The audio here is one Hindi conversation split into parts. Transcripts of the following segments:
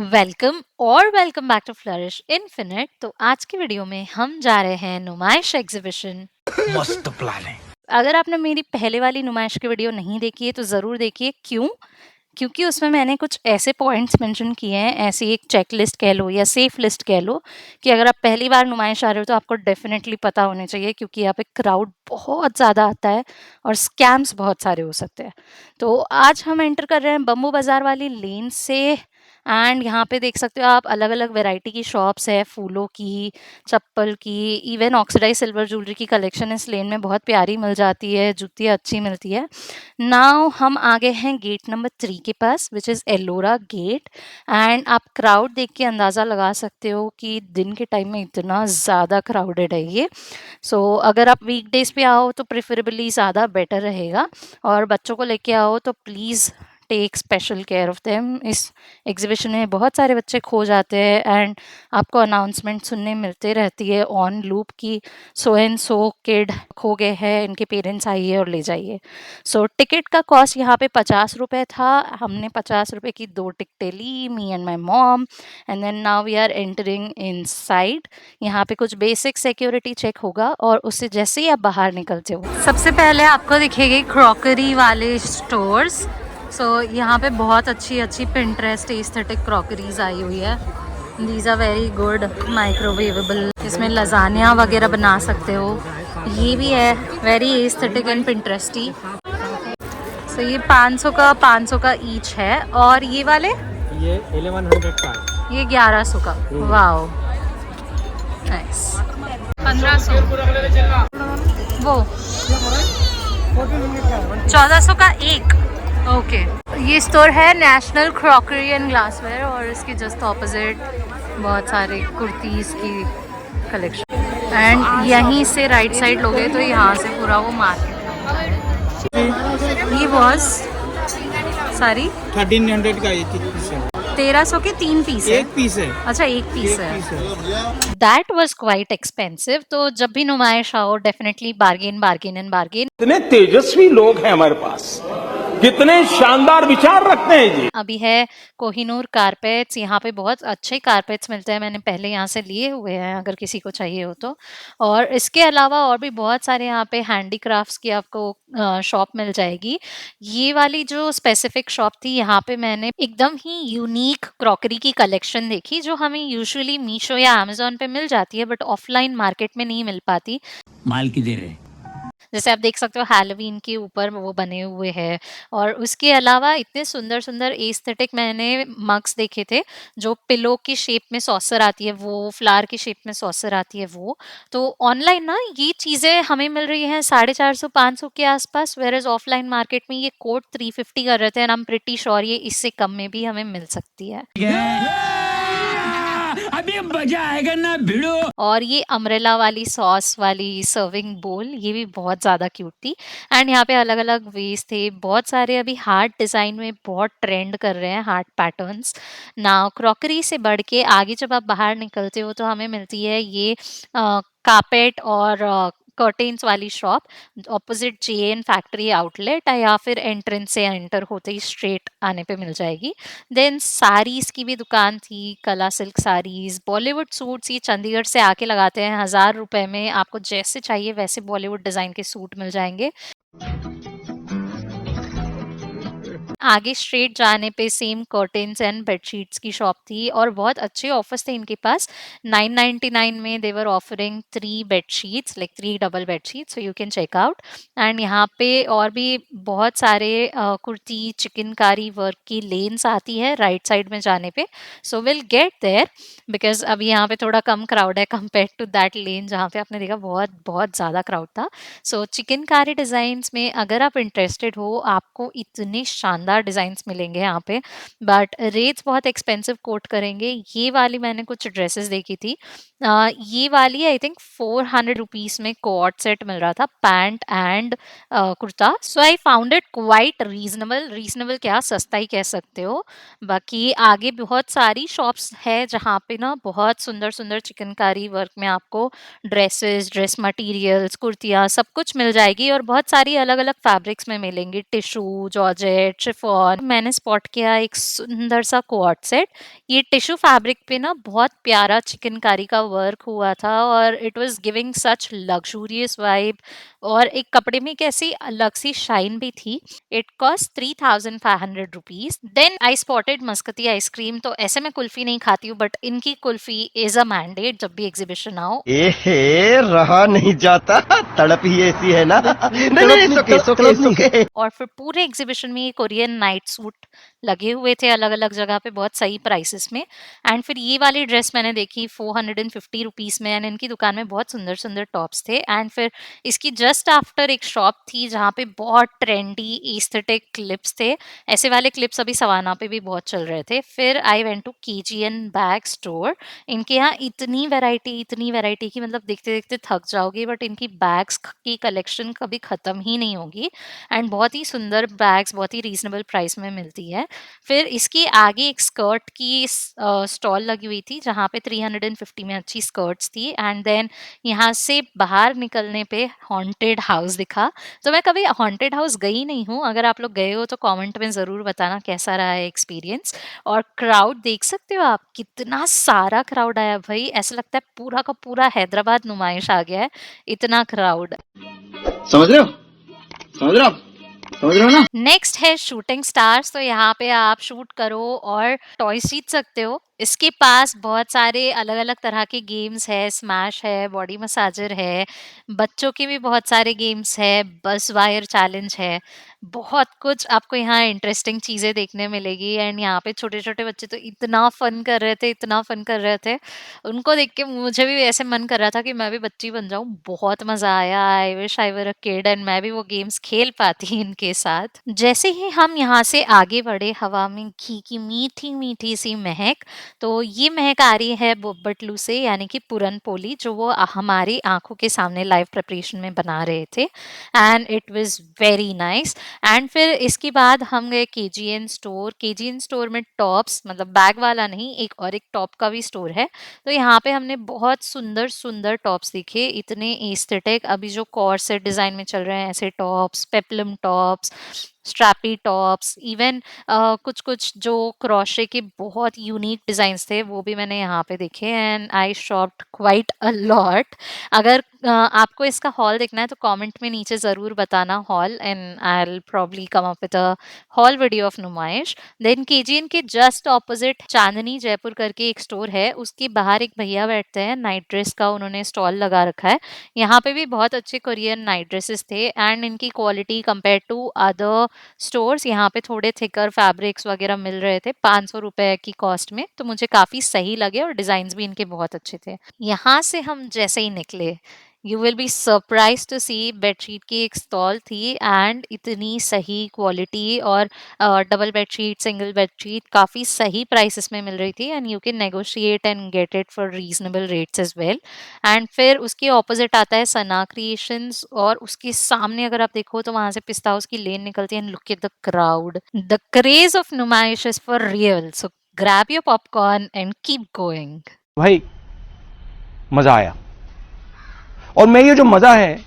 Welcome back to Flourish Infinite. तो आज की वीडियो में हम जा रहे हैं नुमाइश एग्जीबिशन। मस्त प्लान है। अगर आपने मेरी पहले वाली नुमाइश की वीडियो नहीं देखी है तो ज़रूर देखिए। क्यों? क्योंकि उसमें मैंने कुछ ऐसे पॉइंट्स मेंशन किए हैं, ऐसी एक चेक लिस्ट कह लो या सेफ लिस्ट कह लो, कि अगर आप पहली बार नुमाइश आ रहे हो तो आपको डेफिनेटली पता होने चाहिए, क्योंकि यहाँ पे क्राउड बहुत ज़्यादा आता है और स्कैम्स बहुत सारे हो सकते हैं। तो आज हम एंटर कर रहे हैं बम्बू बाज़ार वाली लेन से। एंड यहाँ पे देख सकते हो आप, अलग अलग वैरायटी की शॉप्स है, फूलों की, चप्पल की, इवन ऑक्सीडाइज सिल्वर ज्वेलरी की कलेक्शन इस लेन में बहुत प्यारी मिल जाती है, जुतियाँ अच्छी मिलती है। नाउ हम आ गए हैं गेट नंबर 3 के पास, which is Ellora gate. And आप क्राउड देख के अंदाज़ा लगा सकते हो कि दिन के टाइम में इतना ज़्यादा क्राउडेड है ये। अगर आप वीकडेज पे आओ तो प्रेफरेबली ज़्यादा बेटर रहेगा, और बच्चों को लेके आओ तो please take special care of them. इस एग्जीबिशन में बहुत सारे बच्चे खो जाते हैं एंड आपको अनाउंसमेंट सुनने मिलते रहती है ऑन लूप की सो एंड सो किड खो गए हैं, इनके पेरेंट्स आइए और ले जाइए। टिकट का कॉस्ट यहाँ पे 50 रुपये था। हमने 50 रुपये की 2 टिकटें ली, me and my mom. And then now we are entering inside. यहाँ पे कुछ बेसिक सिक्योरिटी चेक होगा और उससे जैसे ही आप बाहर निकलते हो, सबसे पहले आपको दिखेगी क्रॉकरी वाले स्टोर्स। यहाँ पे बहुत अच्छी अच्छी पिंटरेस्ट एस्थेटिक क्रॉकरीज आई हुई है। दीज आर वेरी गुड, माइक्रोवेवेबल, इसमें लजानिया वगैरह बना सकते हो। ये भी है वेरी एस्थेटिक एंड पिंटरेस्टी। ये 500 का ईच है। और ये वाले ये 1100 का है। ये 1100 का। Wow, nice. 1500, वो 1400 का एक। ओके, ये स्टोर है नेशनल क्रॉकरी एंड ग्लासवेयर, और इसके जस्ट ऑपोजिट बहुत सारे कुर्तीज़ की कलेक्शन। एंड यहीं से राइट साइड लोगे तो यहाँ से पूरा वो मार्केट ये वॉज सारी 1300 का एक पीस है। 1300 के 3 पीस है। एक पीस है। अच्छा, एक पीस है। That was quite expensive. तो जब भी नुमाइश आओ definitely bargain bargain and bargain. कितने तेजस्वी लोग हैं हमारे पास, कितने शानदार विचार रखते हैं जी। अभी है कोहिनूर कारपेट्स। यहाँ पे बहुत अच्छे कारपेट्स मिलते हैं, मैंने पहले यहाँ से लिए हुए हैं अगर किसी को चाहिए हो तो। और इसके अलावा और भी बहुत सारे यहाँ पे हैंडीक्राफ्ट्स की आपको शॉप मिल जाएगी। ये वाली जो स्पेसिफिक शॉप थी, यहाँ पे मैंने एकदम ही यूनिक क्रॉकरी की कलेक्शन देखी, जो हमें यूजुअली मीशो या अमेजोन पे मिल जाती है बट ऑफलाइन मार्केट में नहीं मिल पाती। माल की दे रहे। जैसे आप देख सकते हो हैलोवीन के ऊपर वो बने हुए हैं। और उसके अलावा इतने सुंदर सुंदर एस्थेटिक मैंने मग्स देखे थे, जो पिलो की शेप में सॉसर आती है, वो फ्लावर की शेप में सॉसर आती है वो। तो ऑनलाइन ना ये चीज़ें हमें मिल रही हैं 450-500 के आसपास, वेर एज ऑफलाइन मार्केट में ये कोट 350 कर रहे थे। And I am pretty sure ये इससे कम में भी हमें मिल सकती है। अभी मजा आएगा ना भिड़ो। और ये अम्ब्रेला वाली सॉस वाली सर्विंग बोल, ये भी बहुत ज़्यादा क्यूट थी। एंड यहाँ पे अलग अलग वेज थे, बहुत सारे अभी हार्ट डिज़ाइन में बहुत ट्रेंड कर रहे हैं, हार्ट पैटर्न्स। ना क्रॉकरी से बढ़ के आगे जब आप बाहर निकलते हो तो हमें मिलती है ये कारपेट और कर्टेन्स वाली shop, opposite JN factory outlet, या फिर एंट्रेंस से एंटर होते ही स्ट्रेट आने पे मिल जाएगी। देन साड़ीज़ की भी दुकान थी, कला सिल्क साड़ीज़, बॉलीवुड सूट्स, ये चंडीगढ़ से आके लगाते हैं 1000 रुपए में, आपको जैसे चाहिए वैसे बॉलीवुड डिज़ाइन के सूट मिल जाएंगे। आगे स्ट्रेट जाने पे सेम कर्टेन्स एंड बेडशीट्स की शॉप थी, और बहुत अच्छे ऑफर्स थे इनके पास। 999 में they're offering 3 bedsheets, like 3 double bedsheets, so you can check out. And यहाँ पे और भी बहुत सारे कुर्ती चिकनकारी वर्क की लेन्स आती है राइट साइड में जाने पे। So will get there, because अभी यहाँ पे थोड़ा कम क्राउड है कंपेयर टू दैट लेन जहाँ पे आपने देखा बहुत बहुत ज़्यादा क्राउड था। चिकनकारी डिज़ाइंस में अगर आप इंटरेस्टेड हो, आपको इतने शानदार डिज़ाइंस मिलेंगे यहाँ पे, बट रेट्स बहुत एक्सपेंसिव कोट करेंगे। ये वाली मैंने कुछ ड्रेसेस देखी थी, ये वाली आई थिंक 400 रुपीज़ में कोट सेट मिल रहा था, pant and kurta. So I found it quite reasonable. Reasonable क्या, सस्ता ही कह सकते हो। बाकी आगे बहुत सारी शॉप्स है जहाँ पे ना बहुत सुंदर सुंदर चिकनकारी वर्क में आपको ड्रेसेस, ड्रेस मटेरियल्स, कुर्तियाँ सब कुछ मिल जाएगी, और बहुत सारी अलग अलग फैब्रिक्स में मिलेंगी, टिशू, जॉर्जेट, शिफॉन। मैंने स्पॉट किया एक सुंदर सा क्वार्ट सेट। ये टिश्यू फैब्रिक पे ना बहुत प्यारा चिकनकारी का वर्क हुआ था और it was giving such luxurious vibe और एक कपड़े में कैसी अलग सी शाइन भी थी। It cost 3,500 rupees. Then I spotted Muscati ice cream. तो ऐसे मैं कुल्फी नहीं खाती हूँ बट इनकी कुल्फी इज अ मैंडेट जब भी एग्जीबिशन आओ। एहे रहा नहीं जाता, तड़प ही ऐसी है ना। नहीं नहीं, it's okay. और फिर पूरे एग्जीबिशन में ये कोरियन नाइट सूट लगे हुए थे अलग अलग जगह पे बहुत सही प्राइसेस में। एंड फिर ये वाली ड्रेस मैंने देखी 450 रुपीज में एंड इनकी दुकान में बहुत सुंदर सुंदर टॉप्स थे। एंड फिर इसकी जस्ट आफ्टर एक शॉप थी जहाँ पे बहुत ट्रेंडी एस्थेटिक क्लिप्स थे। ऐसे वाले क्लिप्स अभी सवाना पे भी बहुत चल रहे थे। फिर I went to KGN bag store. इनके यहाँ इतनी वैरायटी की मतलब देखते देखते थक जाओगे बट इनकी बैग्स की कलेक्शन कभी ख़त्म ही नहीं होगी एंड बहुत ही सुंदर बैग्स बहुत ही रीजनेबल प्राइस में मिलती है। फिर इसके आगे एक स्कर्ट की स्टॉल लगी हुई थी जहाँ पे 350 में अच्छी स्कर्ट्स थी। एंड देन यहाँ से बाहर निकलने पे हॉन्टेड हाउस दिखा। तो मैं कभी हॉन्टेड हाउस गई नहीं हूँ, अगर आप लोग गए हो तो कमेंट में ज़रूर बताना कैसा रहा है एक्सपीरियंस। और क्राउड देख सकते हो आप, कितना सारा क्राउड आया भाई, ऐसा लगता है पूरा का पूरा हैदराबाद नुमाइश आ गया है, इतना क्राउड। समझ रहे हो, समझ रहे हो, समझ रहे हो ना। नेक्स्ट है शूटिंग स्टार्स। तो यहाँ पे आप शूट करो और टॉयज जीत सकते हो। इसके पास बहुत सारे अलग अलग तरह के गेम्स है, स्मैश है, बॉडी मसाजर है, बच्चों के भी बहुत सारे गेम्स है, बस वायर चैलेंज है, बहुत कुछ आपको यहाँ इंटरेस्टिंग चीज़ें देखने मिलेगी। एंड यहाँ पे छोटे छोटे बच्चे तो इतना फन कर रहे थे, उनको देख के मुझे भी ऐसे मन कर रहा था कि मैं भी बच्ची बन जाऊं। बहुत मजा आया, I wish I were a kid and मैं भी वो गेम्स खेल पाती इनके साथ। जैसे ही हम यहाँ से आगे बढ़े, हवा में घी की मीठी मीठी सी महक। तो ये महक आ रही है बोब्बटलू से, यानी कि पूरन पोली, जो वो हमारी आंखों के सामने लाइव प्रिपरेशन में बना रहे थे and it was very nice. And फिर इसके बाद हम गए केजीएन स्टोर में टॉप्स, मतलब बैग वाला नहीं, एक टॉप का भी स्टोर है। तो यहाँ पे हमने बहुत सुंदर सुंदर टॉप्स देखे, इतने एस्थेटिक, अभी जो कॉर्सेट डिजाइन में चल रहे हैं ऐसे tops, peplum tops, strappy tops, even कुछ कुछ जो क्रोशे के बहुत यूनिक डिजाइन्स थे वो भी मैंने यहाँ पे देखे and I शॉप्ड quite a lot. अगर आपको इसका हॉल देखना है तो कमेंट में नीचे ज़रूर बताना hall and I will probably come up with a hall video of नुमाइश। देन केजीएन के जस्ट ऑपोजिट चांदनी जयपुर करके एक स्टोर है, उसके बाहर एक भैया बैठते हैं, नाइट ड्रेस का उन्होंने स्टॉल लगा रखा है। यहाँ पे भी बहुत अच्छे कोरियन नाइट ड्रेसेस थे एंड इनकी quality compare to other stores, यहाँ पे थोड़े थिकर फैब्रिक्स वगैरह मिल रहे थे 500 रुपए की कॉस्ट में, तो मुझे काफ़ी सही लगे और डिज़ाइंस भी इनके बहुत अच्छे थे। यहाँ से हम जैसे ही निकले, you will be surprise to see bedsheet की एक स्टॉल थी एंड इतनी सही क्वालिटी और डबल बेडशीट, सिंगल बेडशीट काफ़ी सही प्राइसेस में मिल रही थी and you can negotiate and get it for reasonable rates as well. And फिर उसके ऑपोजिट आता है सना क्रिएशंस और उसके सामने अगर आप देखो तो वहां से पिस्ता हाउस की लेन निकलती है and look at the crowd. The craze of Numaish is for real, so grab your popcorn and keep going. भाई मजा आया, और मैं ये जो मजा है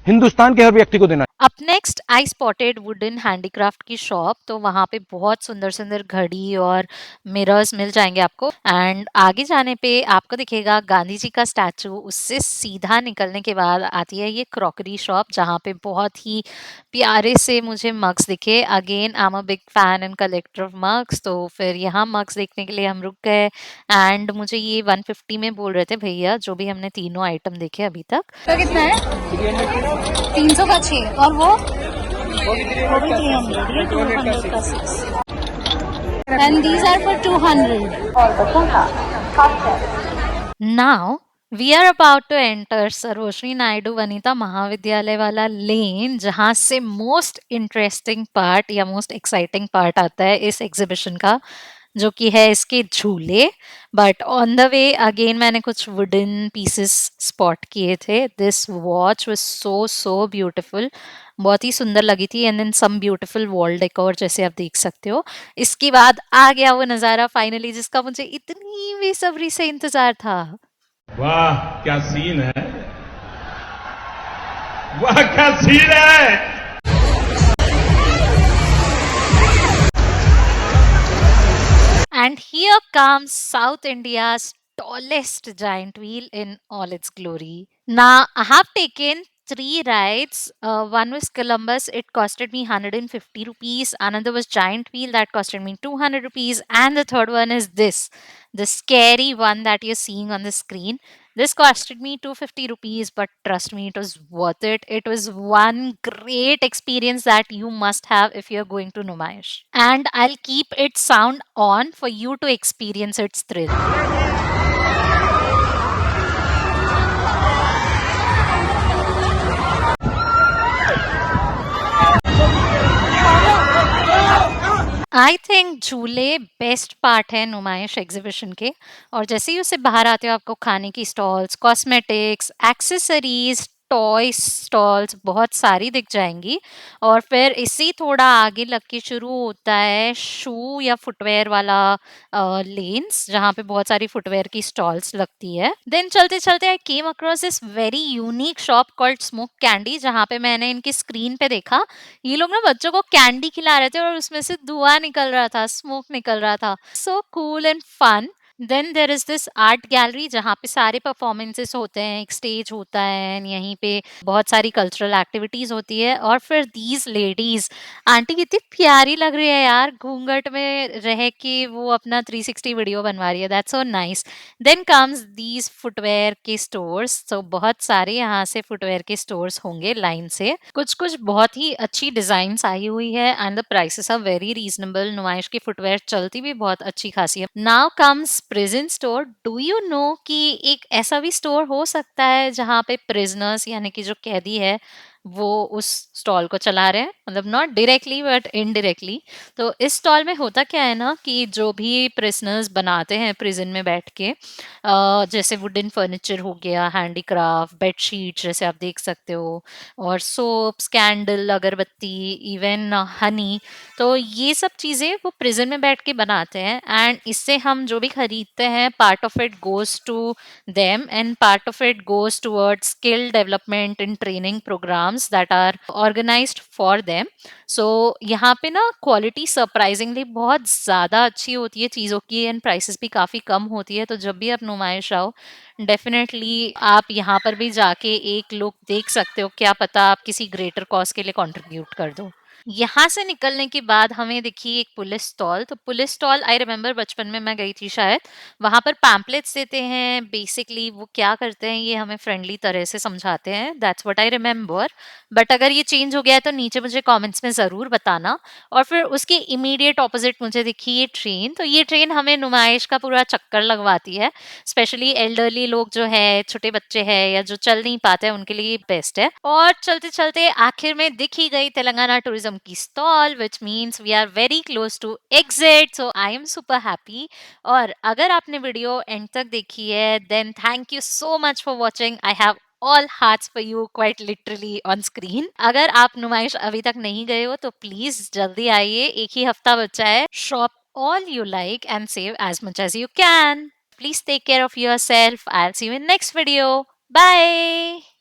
हिंदुस्तान के हर व्यक्ति को देना। Up next I spotted wooden handicraft की शॉप। तो वहाँ पे बहुत सुंदर सुंदर घड़ी और मिरर्स मिल जाएंगे आपको एंड आगे जाने पे आपको दिखेगा गांधी जी का स्टैचू। उससे सीधा निकलने के बाद आती है ये क्रॉकरी शॉप जहाँ पे बहुत ही प्यारे से मुझे मग्स दिखे। Again I am a big fan and collector of mugs, तो फिर यहाँ मग्स देखने के लिए हम रुक गए एंड मुझे ये 150 में बोल रहे थे भैया, जो भी हमने तीनों आइटम देखे अभी तक। तो कितना है? 300 का 6 और वो भी 300, ये 200 का 6 and these are for 200. Now we are about to enter Sarojini Naidu Vanita महाविद्यालय वाला लेन, जहाँ से मोस्ट इंटरेस्टिंग पार्ट या मोस्ट एक्साइटिंग पार्ट आता है इस एग्जीबिशन का, जो कि है इसके झूले। But on the way again मैंने कुछ वुडन पीसेस स्पॉट किए थे। This watch was so beautiful, बहुत ही सुंदर लगी थी and then some beautiful wall decor जैसे आप देख सकते हो। इसके बाद आ गया वो नज़ारा फाइनली जिसका मुझे इतनी बेसब्री से इंतजार था। वाह क्या सीन है, वाह क्या सीन है। And here comes South India's tallest giant wheel in all its glory. Now, I have taken three rides. One was Columbus, it costed me 150 rupees. Another was Giant Wheel, that costed me 200 rupees. And the third one is this, the scary one that you're seeing on the screen. This costed me 250 rupees, but trust me, it was worth it. It was one great experience that you must have if you're going to Numayish. And I'll keep its sound on for you to experience its thrill. I think झूले बेस्ट पार्ट है नुमाइश एग्जीबिशन के। और जैसे ही उससे बाहर आते हो आपको खाने की stalls, cosmetics, accessories, toy stalls बहुत सारी दिख जाएंगी। और फिर इसी थोड़ा आगे लग के शुरू होता है शू या फुटवेयर वाला लेन्स, जहाँ पे बहुत सारी फुटवेयर की स्टॉल्स लगती है। देन चलते चलते I came across this very unique shop called Smoke Candy, जहाँ पे मैंने इनकी स्क्रीन पे देखा ये लोग ना बच्चों को कैंडी खिला रहे थे और उसमें से धुआं निकल रहा था, स्मोक निकल रहा था। So cool and fun. Then there is this art gallery जहाँ पे सारे परफॉर्मेंसेस होते हैं, एक स्टेज होता है and यहीं पे बहुत सारी कल्चरल एक्टिविटीज होती है। और फिर दीज लेडीज, आंटी कितनी प्यारी लग रही है यार, घूंघट में रह के वो अपना 360 वीडियो बनवा रही है, that's so nice. Then comes these footwear के स्टोर्स, तो बहुत सारे यहाँ से फुटवेयर के स्टोर्स होंगे लाइन से। कुछ कुछ बहुत ही अच्छी डिजाइन आई हुई है and the prices are very reasonable. Numaish की फुटवेयर चलती भी बहुत अच्छी खासी है। Now comes prison store. Do you know कि एक ऐसा भी स्टोर हो सकता है जहाँ पे प्रिजनर्स यानी कि जो कैदी है वो उस स्टॉल को चला रहे हैं, मतलब नॉट डायरेक्टली बट इनडायरेक्टली। तो इस स्टॉल में होता क्या है ना कि जो भी प्रिजनर्स बनाते हैं प्रिजन में बैठ के, जैसे वुडन फर्नीचर हो गया, हैंडीक्राफ्ट, बेडशीट जैसे आप देख सकते हो, और सोप्स, कैंडल, अगरबत्ती, इवन हनी, तो ये सब चीज़ें वो प्रिजन में बैठ के बनाते हैं। एंड इससे हम जो भी खरीदते हैं part of it goes to them and part of it goes towards skill development and training programs that are organized for them. So यहाँ पे ना क्वालिटी सरप्राइजिंगली बहुत ज़्यादा अच्छी होती है चीज़ों की एंड प्राइसेस भी काफ़ी कम होती है। तो जब भी आप नुमाइश आओ डेफिनेटली आप यहाँ पर भी जाके एक लुक देख सकते हो, क्या पता आप किसी ग्रेटर कॉज के लिए कंट्रीब्यूट कर दो। यहाँ से निकलने के बाद हमें दिखी एक पुलिस स्टॉल। तो पुलिस स्टॉल आई रिमेम्बर बचपन में मैं गई थी शायद, वहाँ पर पैम्पलेट्स देते हैं। बेसिकली वो क्या करते हैं ये हमें फ्रेंडली तरह से समझाते हैं, that's what I remember. But अगर ये चेंज हो गया है तो नीचे मुझे कमेंट्स में ज़रूर बताना। और फिर उसके इमीडिएट ऑपोजिट मुझे दिखी ये ट्रेन। तो ये ट्रेन हमें नुमाइश का पूरा चक्कर लगवाती है, स्पेशली एल्डरली लोग जो है, छोटे बच्चे हैं या जो चल नहीं पाते हैं उनके लिए बेस्ट है। और चलते चलते आखिर में दिख ही गई तेलंगाना टूरिज्म की stall, which means we are very close to exit. So I am super happy. और अगर आपने वीडियो एंड तक देखी है then thank you so much for watching. I have all hearts for you quite literally on screen. अगर आप नुमाइश अभी तक नहीं गए हो तो प्लीज जल्दी आइए, एक ही हफ्ता बचा है। Shop all you like and save as much as you can. Please take care of yourself. I'll see you in next video. Bye.